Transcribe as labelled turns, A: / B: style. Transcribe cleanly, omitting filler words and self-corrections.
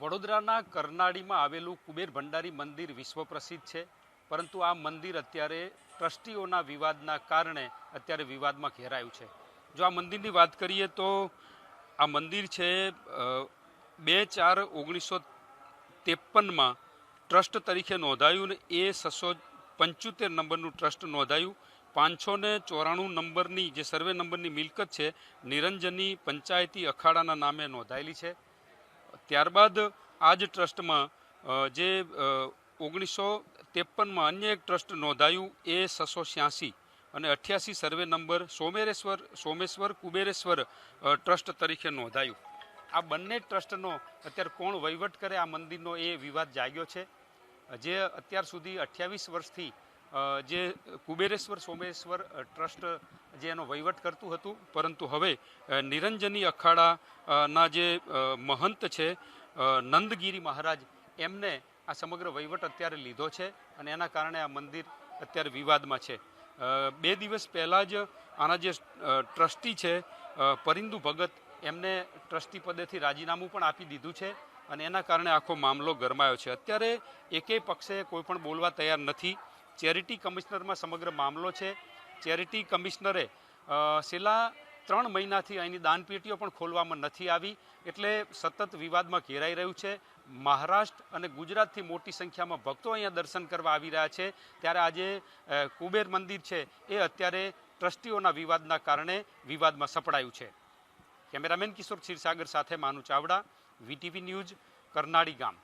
A: વડોદરાના કરનાળીમાં આવેલું કુબેર ભંડારી મંદિર વિશ્વ પ્રસિદ્ધ છે, પરંતુ આ મંદિર અત્યારે ટ્રસ્ટીઓના વિવાદના કારણે અત્યારે વિવાદમાં ઘેરાયું છે. જો આ મંદિરની વાત કરીએ તો આ મંદિર છે 2/4/1953 ટ્રસ્ટ તરીકે નોંધાયું ને એ 675 નંબરનું ટ્રસ્ટ નોંધાયું. 594 નંબરની જે સર્વે નંબરની મિલકત છે નિરંજની પંચાયતી અખાડાના નામે નોંધાયેલી છે. ત્યારબાદ આ જ ટ્રસ્ટમાં જે 1953માં અન્ય એક ટ્રસ્ટ નોંધાયું એ 686 અને 88 survey number Someshwar Kubereshwar trust તરીકે નોંધાયું. આ બંને ટ્રસ્ટનો અત્યારે કોણ વહીવટ કરે આ મંદિરનો એ વિવાદ જાગ્યો છે. જે અત્યાર સુધી 28 વર્ષથી જે કુબેરેશ્વર સોમેશ્વર ટ્રસ્ટ જે એનો વહીવટ કરતું હતું, પરંતુ હવે નિરંજની અખાડાના જે મહંત છે નંદગીરી મહારાજ, એમને આ સમગ્ર વહીવટ અત્યારે લીધો છે અને એના કારણે આ મંદિર અત્યારે વિવાદમાં છે. 2 દિવસ પહેલાં જ આના જે ટ્રસ્ટી છે પરિંદુ ભગત, એમને ટ્રસ્ટી પદેથી રાજીનામું પણ આપી દીધું છે અને એના કારણે આખો મામલો ગરમાયો છે. અત્યારે એકેય પક્ષે કોઈ પણ બોલવા તૈયાર નથી. ચેરિટી કમિશનરમાં સમગ્ર મામલો છે. ચેરિટી કમિશનરે છેલ્લા 3 મહિનાથી અહીંની દાનપેટીઓ પણ ખોલવામાં નથી આવી, એટલે સતત વિવાદમાં ઘેરાઈ રહ્યું છે. મહારાષ્ટ્ર અને ગુજરાતથી મોટી સંખ્યામાં ભક્તો અહીંયા દર્શન કરવા આવી રહ્યા છે, ત્યારે આજે કુબેર મંદિર છે એ અત્યારે ટ્રસ્ટીઓના વિવાદના કારણે વિવાદમાં સપડાયું છે. કેમેરામેન કિશોર ક્ષીરસાગર સાથે માનુ ચાવડા, વીટીવી ન્યૂઝ, કરનાળી ગામ.